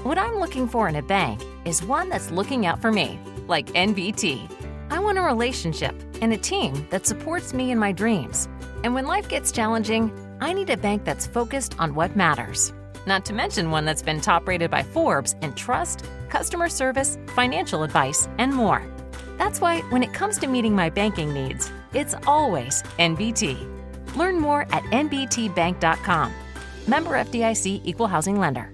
What I'm looking for in a bank is one that's looking out for me, like NBT. I want a relationship and a team that supports me in my dreams. And when life gets challenging, I need a bank that's focused on what matters. Not to mention one that's been top rated by Forbes in trust, customer service, financial advice, and more. That's why when it comes to meeting my banking needs, it's always NBT. Learn more at nbtbank.com. Member FDIC, Equal Housing Lender.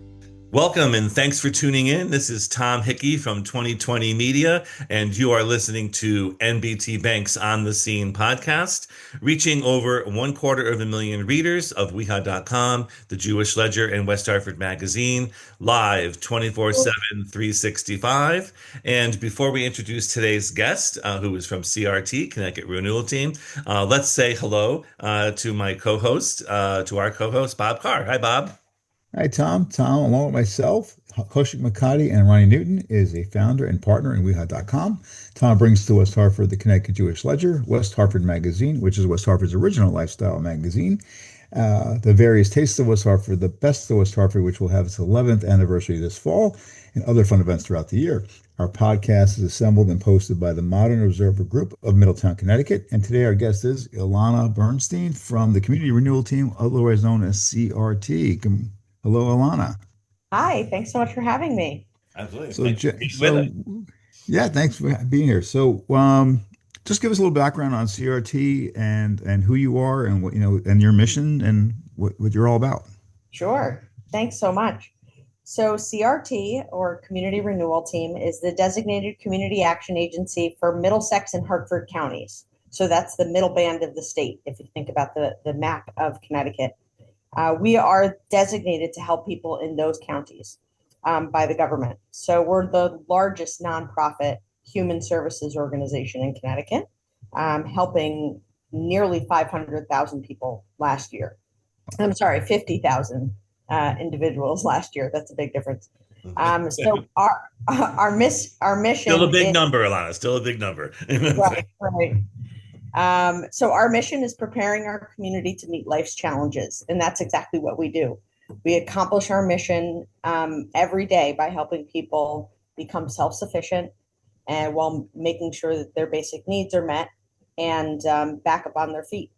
Welcome and thanks for tuning in. This is Tom Hickey from 2020 Media, and you are listening to NBT Bank's On the Scene podcast, reaching over 250,000 readers of WeHa.com, the Jewish Ledger, and West Hartford Magazine, live 24/7, 365. And before we introduce today's guest, who is from CRT, Connecticut Renewal Team, let's say hello to my co-host, to our co-host, Bob Carr. Hi, Bob. Hi, Tom. Tom, along with myself, Kaushik Makati and Ronnie Newton, is a founder and partner in WeHa.com. Tom brings to West Hartford the Connecticut Jewish Ledger, West Hartford Magazine, which is West Hartford's original lifestyle magazine, the various tastes of West Hartford, the best of West Hartford, which will have its 11th anniversary this fall, and other fun events throughout the year. Our podcast is assembled and posted by the Modern Observer Group of Middletown, Connecticut. And today our guest is Ilana Bernstein from the Community Renewal Team, otherwise known as CRT. Hello, Ilana. Hi, thanks so much for having me. Absolutely. Thanks for being here. So, just give us a little background on CRT and who you are and what and your mission and what you're all about. Sure. Thanks so much. So, CRT, or Community Renewal Team, is the designated community action agency for Middlesex and Hartford counties. So that's the middle band of the state, if you think about the map of Connecticut. We are designated to help people in those counties by the government. So we're the largest nonprofit human services organization in Connecticut, helping nearly 500,000 people last year. I'm sorry, 50,000 individuals last year. That's a big difference. So our mission still a big number, Ilana. Still a big number. Right. So our mission is preparing our community to meet life's challenges, and that's exactly what we do. We accomplish our mission every day by helping people become self-sufficient, and while making sure that their basic needs are met and back up on their feet.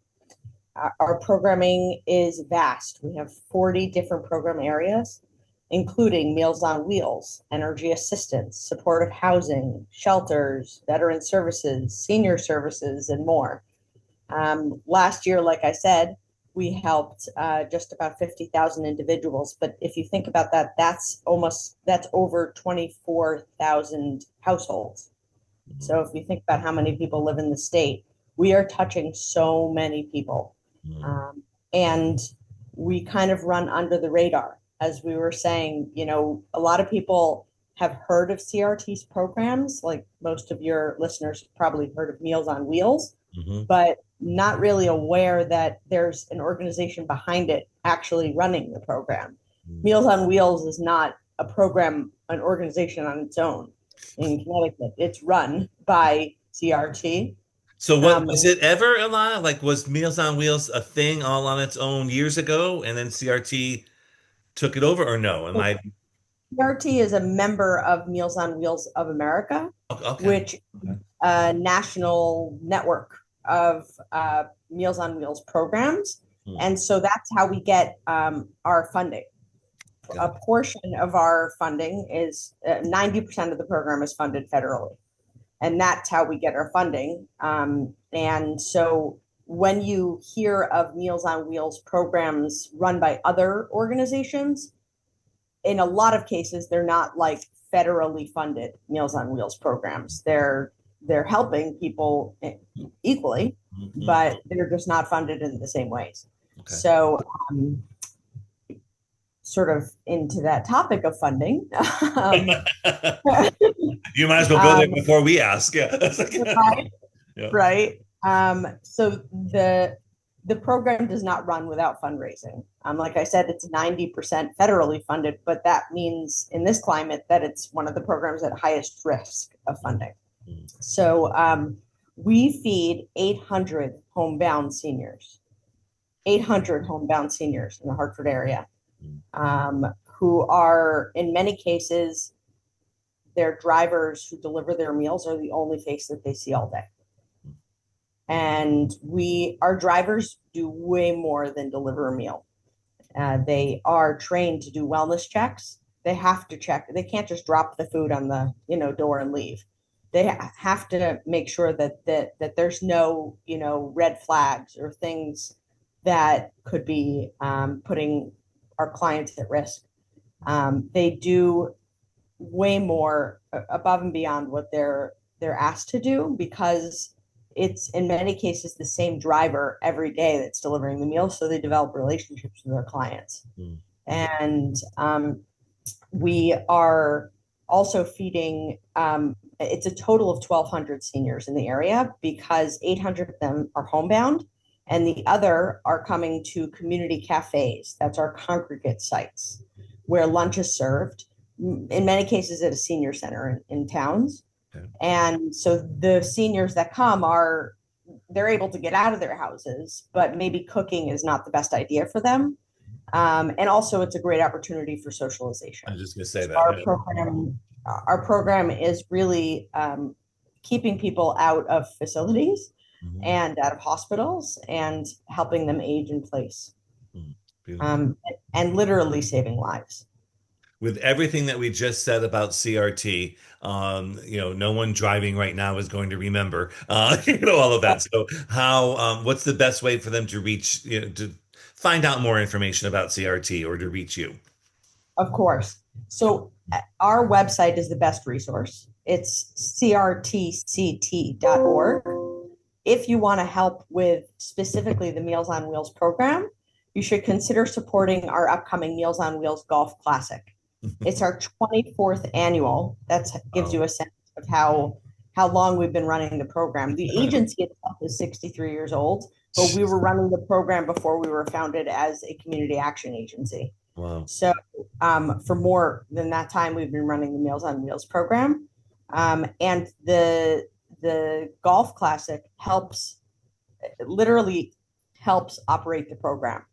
Our programming is vast. We have 40 different program areas, including Meals on Wheels, energy assistance, supportive housing, shelters, veteran services, senior services, and more. Last year, like I said, we helped just about 50,000 individuals. But if you think about that, that's over 24,000 households. So if you think about how many people live in the state, we are touching so many people. And we kind of run under the radar. As we were saying, a lot of people have heard of CRT's programs, like most of your listeners probably heard of Meals on Wheels, but not really aware that there's an organization behind it actually running the program. Meals on Wheels is not a program, an organization on its own in Connecticut. It's run by CRT. So was it ever, Ilana? Like, was Meals on Wheels a thing all on its own years ago, and then CRT took it over, or no? CRT is a member of Meals on Wheels of America, which is a national network of Meals on Wheels programs. And so that's how we get our funding. A portion of our funding is 90% of the program is funded federally. And that's how we get our funding. And so when you hear of Meals on Wheels programs run by other organizations, in a lot of cases, they're not like federally funded Meals on Wheels programs. They're helping people equally, but they're just not funded in the same ways. Okay. So sort of into that topic of funding. You might as well go there before we ask. Yeah. Right. So the program does not run without fundraising. Like I said, it's 90% federally funded, but that means in this climate that it's one of the programs at highest risk of funding. So we feed 800 homebound seniors in the Hartford area, who are, in many cases, their drivers who deliver their meals are the only face that they see all day. And our drivers do way more than deliver a meal. They are trained to do wellness checks. They have to check. They can't just drop the food on the door and leave. They have to make sure that there's no red flags or things that could be putting our clients at risk. They do way more above and beyond what they're asked to do, because it's in many cases the same driver every day that's delivering the meals. So they develop relationships with their clients. And we are also feeding, it's a total of 1,200 seniors in the area, because 800 of them are homebound and the other are coming to community cafes. That's our congregate sites where lunch is served, in many cases at a senior center in towns. Okay. And so the seniors that come they're able to get out of their houses, but maybe cooking is not the best idea for them. And also it's a great opportunity for socialization. I was just going to say that. Our program is really keeping people out of facilities and out of hospitals and helping them age in place, and literally saving lives. With everything that we just said about CRT, no one driving right now is going to remember, all of that. So what's the best way for them to reach, to find out more information about CRT or to reach you? Of course. So our website is the best resource. It's crtct.org. If you want to help with specifically the Meals on Wheels program, you should consider supporting our upcoming Meals on Wheels Golf Classic. It's our 24th annual. That gives you a sense of how long we've been running the program. The agency itself is 63 years old, but we were running the program before we were founded as a community action agency. Wow. So for more than that time, we've been running the Meals on Wheels program. And the Golf Classic literally helps operate the program.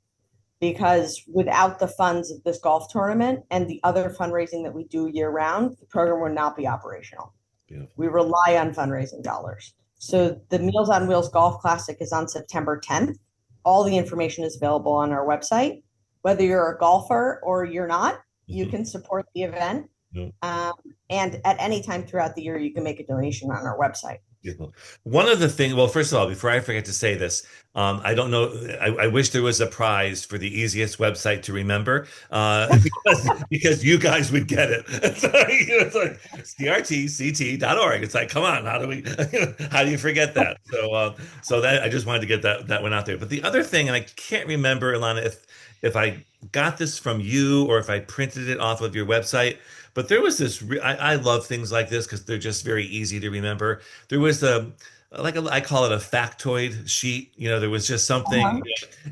Because without the funds of this golf tournament and the other fundraising that we do year round, the program would not be operational. Beautiful. We rely on fundraising dollars. So the Meals on Wheels Golf Classic is on September 10th. All the information is available on our website. Whether you're a golfer or you're not, you can support the event. And at any time throughout the year, you can make a donation on our website. One of the things, well, first of all, before I forget to say this, I don't know, I wish there was a prize for the easiest website to remember, because you guys would get it. It's like crtct.org. It's like, come on, how do you forget that? So that I just wanted to get that one out there. But the other thing, and I can't remember, Ilana, if I got this from you or if I printed it off of your website, but there was this, I love things like this because they're just very easy to remember. There was I call it a factoid sheet. There was just something,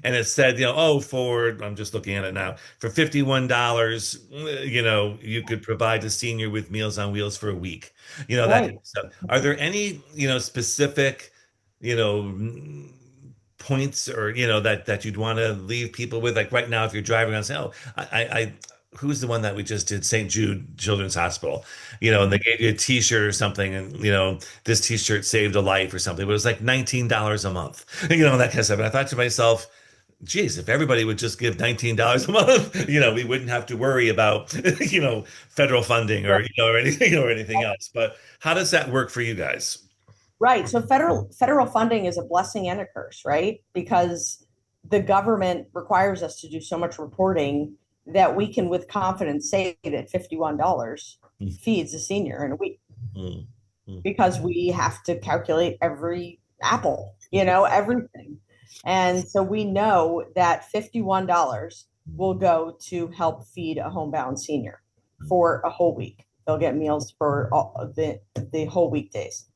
and it said, I'm just looking at it now, for $51, you could provide a senior with Meals on Wheels for a week. That kind of stuff. Are there any, specific, points or, that you'd want to leave people with? Like right now, if you're driving on, say, who's the one that we just did? St. Jude Children's Hospital, and they gave you a t-shirt or something, and, this t-shirt saved a life or something, but it was like $19 a month, that kind of stuff. And I thought to myself, geez, if everybody would just give $19 a month, we wouldn't have to worry about, federal funding or, or anything else. But how does that work for you guys? Right. So federal funding is a blessing and a curse, right? Because the government requires us to do so much reporting that we can with confidence say that $51 feeds a senior in a week, because we have to calculate every apple, everything. And so we know that $51 will go to help feed a homebound senior for a whole week. They'll get meals for all of the whole weekdays.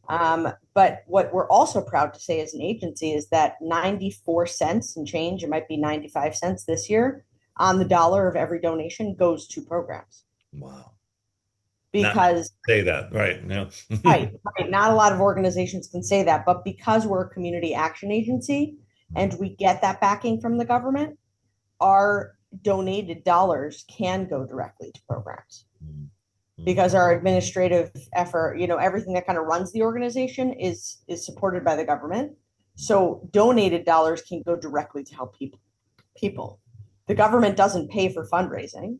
But what we're also proud to say as an agency is that 94 cents and change, it might be 95 cents this year, on the dollar of every donation goes to programs. Wow. Because say that, right? No. right. Not a lot of organizations can say that, but because we're a community action agency and we get that backing from the government, our donated dollars can go directly to programs because our administrative effort, everything that kind of runs the organization is supported by the government. So donated dollars can go directly to help people. The government doesn't pay for fundraising.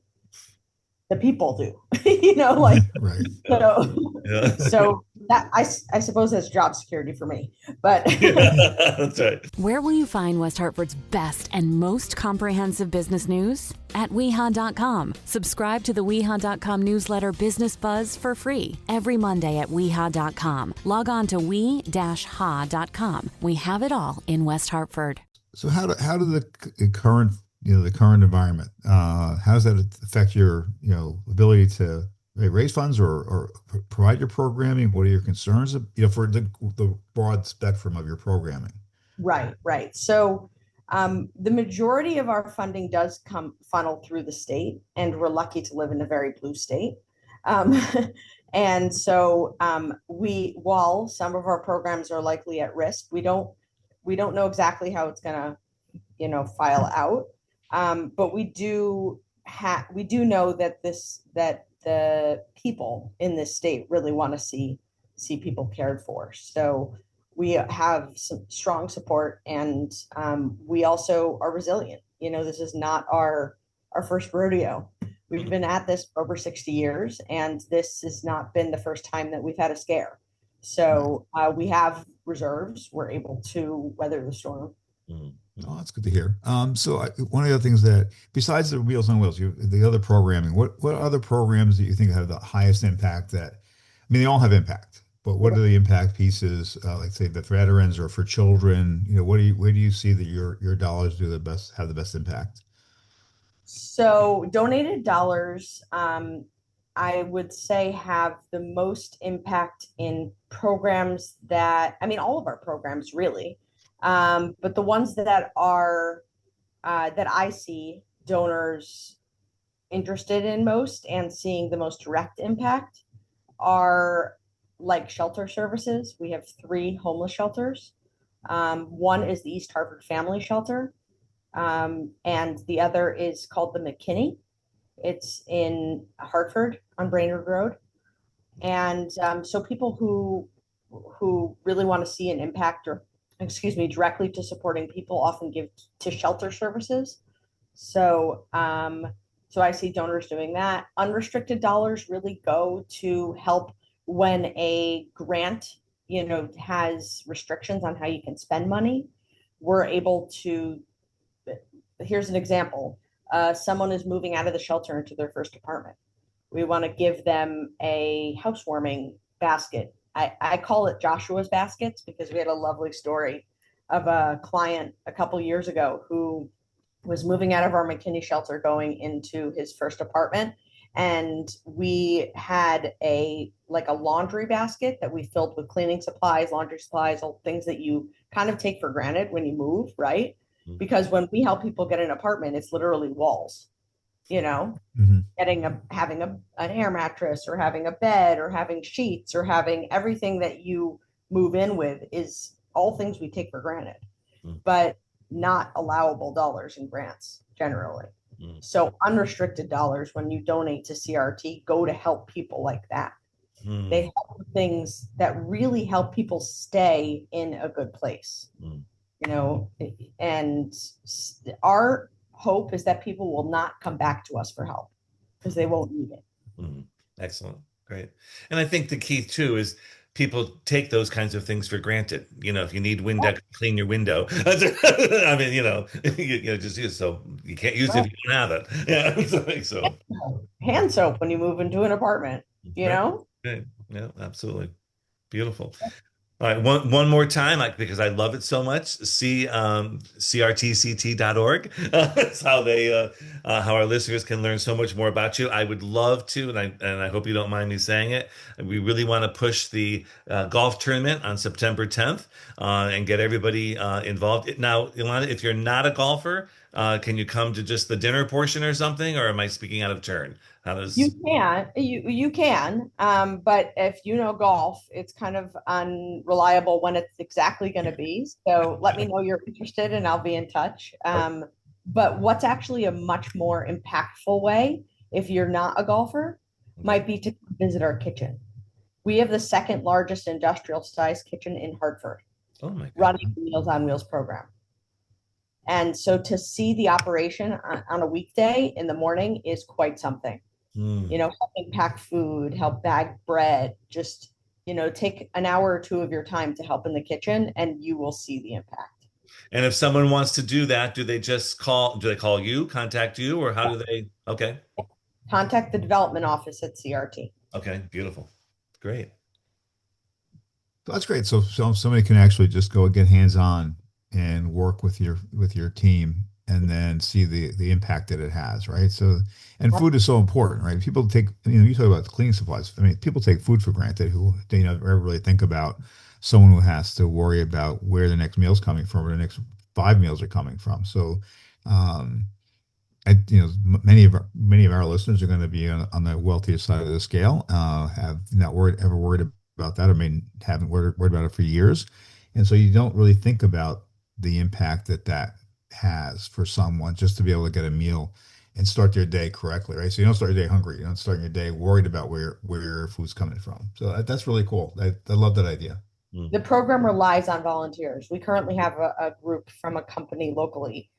The people do, Right. so that I suppose that's job security for me, but That's right. Where will you find West Hartford's best and most comprehensive business news? At weha.com. Subscribe to the weha.com newsletter Business Buzz for free every Monday at weha.com. Log on to we-ha.com. We have it all in West Hartford. So how do the current environment, how does that affect your, ability to raise funds or provide your programming? What are your concerns, for the broad spectrum of your programming? Right. So the majority of our funding does come funnel through the state, and we're lucky to live in a very blue state. And so while some of our programs are likely at risk, we don't know exactly how it's going to, file out. But we do know that the people in this state really want to see people cared for. So we have some strong support, and we also are resilient. This is not our first rodeo. We've been at this for over 60 years, and this has not been the first time that we've had a scare. So we have reserves. We're able to weather the storm. Oh, that's good to hear. So one of the other things that, besides the Wheels on Wheels, the other programming, what other programs that you think have the highest impact they all have impact, but what are the impact pieces, like say the veterans or for children, where do you see that your dollars have the best impact? So donated dollars, I would say have the most impact in programs all of our programs really. But the ones that are that I see donors interested in most and seeing the most direct impact are like shelter services. We have 3 homeless shelters. One is the East Hartford Family Shelter, and the other is called the McKinney. It's in Hartford on Brainerd Road. And so people who really want to see an impact directly to supporting people often give to shelter services. So I see donors doing that. Unrestricted dollars really go to help when a grant, has restrictions on how you can spend money. We're able to, here's an example. Someone is moving out of the shelter into their first apartment. We want to give them a housewarming basket. I call it Joshua's baskets because we had a lovely story of a client a couple years ago who was moving out of our McKinney shelter going into his first apartment. And we had a laundry basket that we filled with cleaning supplies, laundry supplies, all things that you kind of take for granted when you move, right? Because when we help people get an apartment, it's literally walls, having an air mattress or having a bed or having sheets or having everything that you move in with is all things we take for granted, but not allowable dollars in grants generally. So unrestricted dollars, when you donate to CRT, go to help people like that. They help with things that really help people stay in a good place, and our hope is that people will not come back to us for help because they won't need it. Excellent. Great. And I think the key too is people take those kinds of things for granted. If you need Windex, clean your window. I mean, just use so you can't use it if you don't have it. Yeah. So hand soap when you move into an apartment, Right. Yeah, absolutely. Beautiful. All right, one more time, because I love it so much. CRTCT.org. That's how how our listeners can learn so much more about you. I would love to, and I hope you don't mind me saying it. We really want to push the golf tournament on September 10th and get everybody involved. Now, Ilana, if you're not a golfer, can you come to just the dinner portion or something, or am I speaking out of turn? You can, but if golf, it's kind of unreliable when it's exactly going to be. So let me know you're interested, and I'll be in touch. But what's actually a much more impactful way, if you're not a golfer, might be to visit our kitchen. We have the second largest industrial size kitchen in Hartford, Oh my God. running the Meals on Wheels program. And so to see the operation on a weekday in the morning is quite something. Helping pack food, help bag bread, just, take an hour or two of your time to help in the kitchen and you will see the impact. And if someone wants to do that, do they call you, contact you, or how do they? Okay. Contact the development office at CRT. Okay. Beautiful. Great. That's great. So somebody can actually just go get hands-on and work with your team and then see the impact that it has, right? So, and food is so important, right? People take, you talk about cleaning supplies. I mean, people take food for granted who they never really think about someone who has to worry about where the next meal's coming from or the next 5 meals are coming from. So, many of our listeners are going to be on the wealthier side of the scale, have not ever worried about that. I mean, haven't worried about it for years. And so you don't really think about the impact that has for someone just to be able to get a meal and start their day correctly, right? So you don't start your day hungry. You don't start your day worried about where your food's coming from. So that's really cool. I love that idea. The program relies on volunteers. We currently have a group from a company locally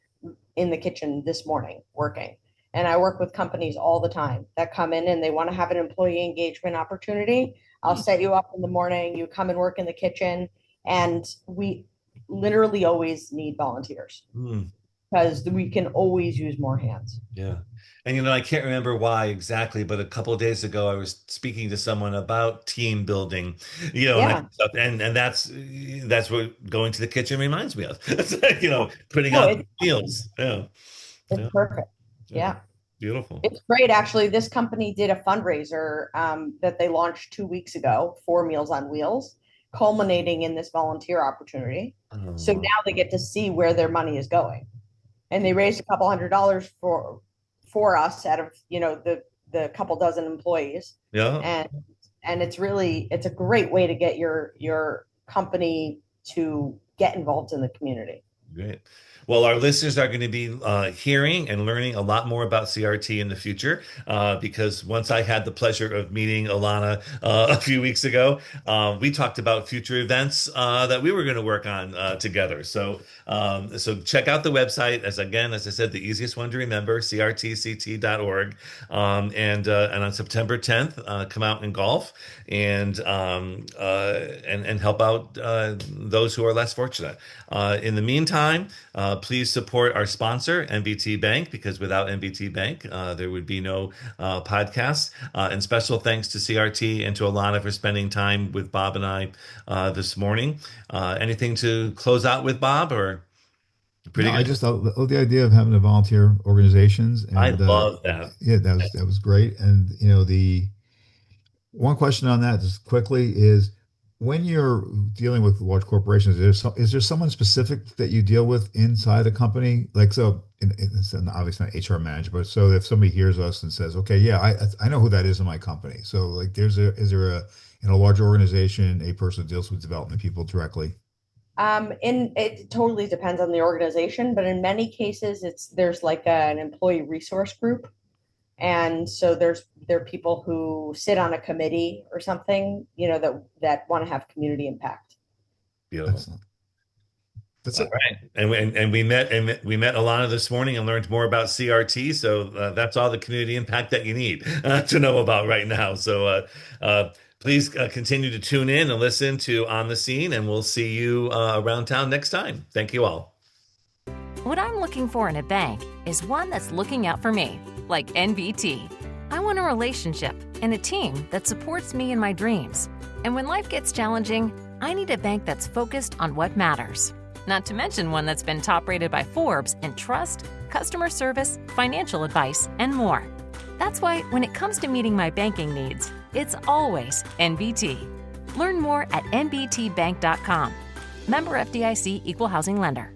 in the kitchen this morning working. And I work with companies all the time that come in and they want to have an employee engagement opportunity. I'll set you up in the morning, you come and work in the kitchen, and we literally always need volunteers because we can always use more hands. Yeah. And, I can't remember why exactly, but a couple of days ago, I was speaking to someone about team building, and that's what going to the kitchen reminds me of, putting out meals. Yeah. It's perfect. Yeah. Beautiful. It's great. Actually, this company did a fundraiser that they launched 2 weeks ago for Meals on Wheels, culminating in this volunteer opportunity. Oh. So now they get to see where their money is going. And they raised a couple $100 for us out of, the couple dozen employees. Yeah. And it's a great way to get your company to get involved in the community. Great. Well, our listeners are going to be hearing and learning a lot more about CRT in the future because once I had the pleasure of meeting Ilana a few weeks ago, we talked about future events that we were going to work on together. So check out the website. As I said, the easiest one to remember, crtct.org. And on September 10th, come out and golf and help out those who are less fortunate. In the meantime, please support our sponsor, NBT Bank, because without NBT Bank, there would be no podcast. And special thanks to CRT and to Ilana for spending time with Bob and I this morning. Anything to close out with, Bob, or pretty good? I just love the idea of having the volunteer organizations. And, I love that. Yeah, that was great. And, the one question on that just quickly is, when you're dealing with large corporations, is there someone specific that you deal with inside a company? Like, so it's obviously not HR manager, but so if somebody hears us and says, okay, yeah, I know who that is in my company. So like, is there in a larger organization, a person who deals with development people directly? It totally depends on the organization, but in many cases there's like an employee resource group. And so there are people who sit on a committee or something, that want to have community impact. Beautiful. That's all right. And we met Ilana this morning and learned more about CRT. So that's all the community impact that you need to know about right now. So please continue to tune in and listen to On the Scene, and we'll see you around town next time. Thank you all. What I'm looking for in a bank is one that's looking out for me, like NBT. I want a relationship and a team that supports me in my dreams. And when life gets challenging, I need a bank that's focused on what matters. Not to mention one that's been top rated by Forbes in trust, customer service, financial advice, and more. That's why when it comes to meeting my banking needs, it's always NBT. Learn more at nbtbank.com. Member FDIC, Equal Housing Lender.